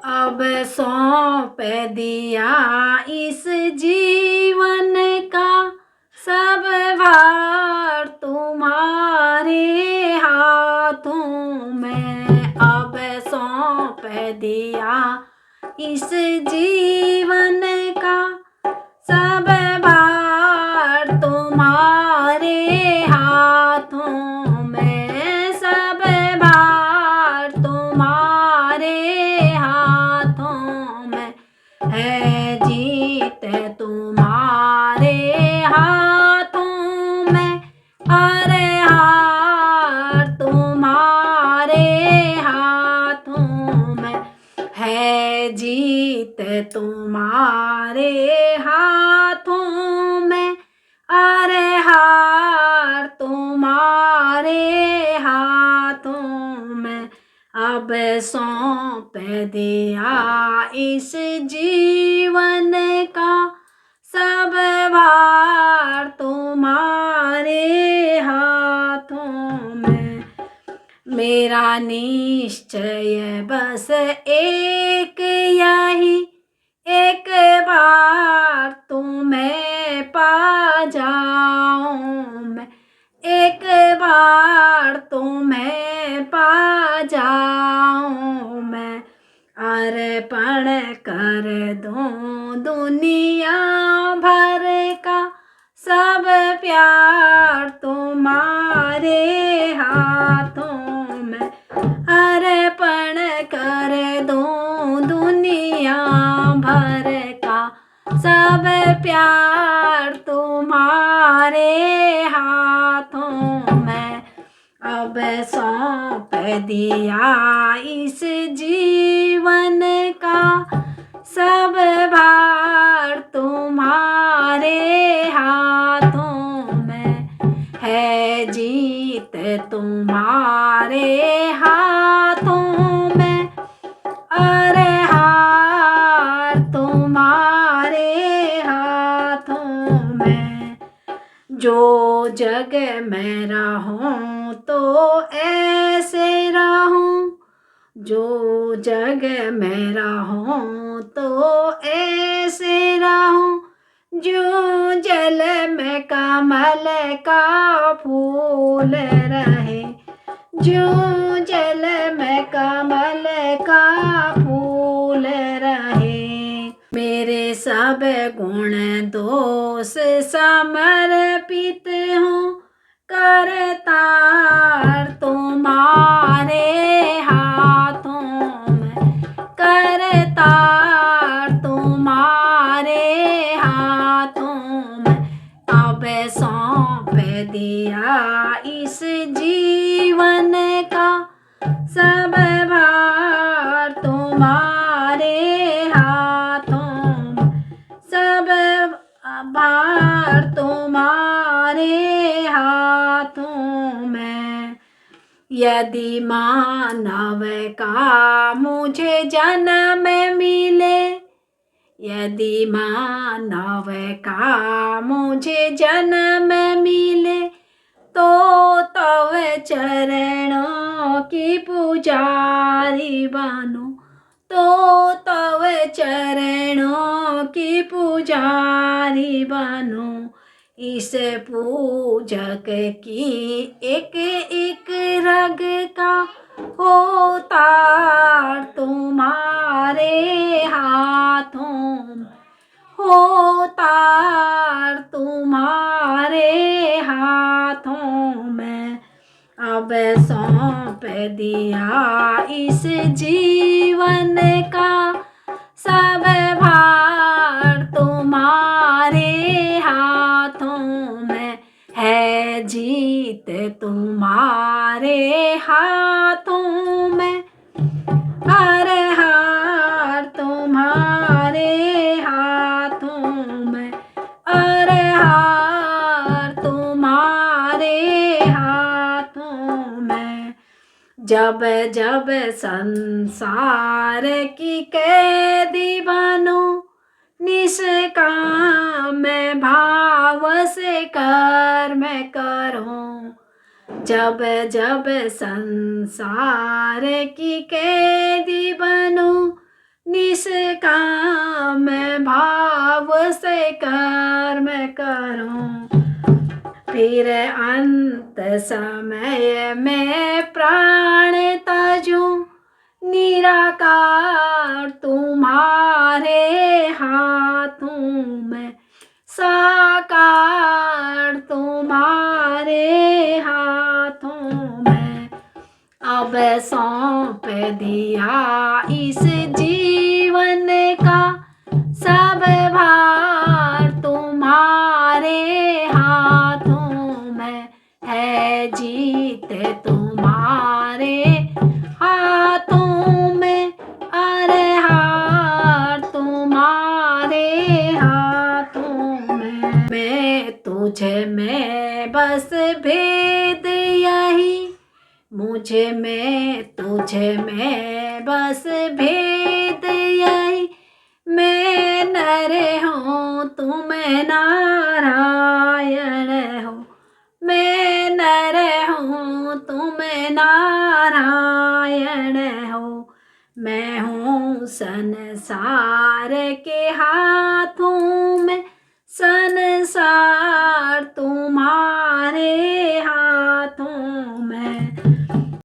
अब सौंप दिया इस जीवन का सब भार तुम्हारे हाथों में। अब सौंप दिया इस जीवन का सब भार तुम्हारे हाथों में। सब भार तुम्हारे हाथों में है। जीत तुम्हारे हाथों में। अरे हार तुम्हारे हाथों में है। जीत तुम्हारे हाथों में। अरे हार तुम्हारे हाथों में। अब सौंप दिया इस जीवन का सब भार तुम्हारे हाथों में। मेरा निश्चय बस एक यही, एक बार तुम्हें पा जाऊं मैं। एक बार तुम्हें पा जाऊं मैं। अर्पण कर दूं दुनिया भर का सब प्यार तुम्हारे हाथों में। अर्पण कर दूं दुनिया भर का सब प्यार तुम्हारे हाथों में। अब सौंप दिया इस जीवन का सब भार तुम्हारे हाथों में है। जीत तुम्हारे हाथों में। अरे हार तुम्हारे हाथों में। जो जग में रहूं तो ऐसे रहूं। जो जग में रहूं तो ऐसे रहूं। जो जल में कमल का फूल रहे। जो जल में कमल का फूल रहे। मेरे सब गुण दोष समर्पित हूँ करतार तुम्हारे हाथों में। करतार तुम्हारे हाथों में। अब सौंप दिया इस जीवन का सब भार तुम्हारे हाथों में। सब भार तुम्हारे हाथों में। यदि मानव का मुझे जन्म मिले। यदि मानव का मुझे जन्म मिले तो तव चरणों की पुजारी बनूं। तो तव चरणों की पुजारी बनूं। इस पूजक की एक एक रग का होतार तुम्हारे हाथों में। होतार तुम्हारे हाथों में। अब सौंप दिया इस जीवन का सब भार तुम्हारे हाथों में है। जीत तुम्हारे हाथों में। अरे हार तुम्हारे हाथों में। अरे हार तुम्हारे हाथों में। जब जब संसार की कैदी बनूं। निष्काम भाव से कर्म करूं। जब जब संसार की कैदी बनूं। काम मैं भाव से कर्म करूं, फिर अंत समय में प्राण तजूं, निराकार तुम्हारे हाथों में, साकार तुम्हारे हाथों में। अब सौंप दिया इस जीवन का सब भार तुम्हारे हाथों में है, जीत तुम्हारे हाथों में, अरे हार तुम्हारे हाथों में। मैं तुझे में बस भेद यही, मुझे में तुझे में बस भेद यही, मैं नर हूँ तुम नारायण हो, मैं नर हूँ तुम नारायण हो। मैं हूँ संसार के हाथों में,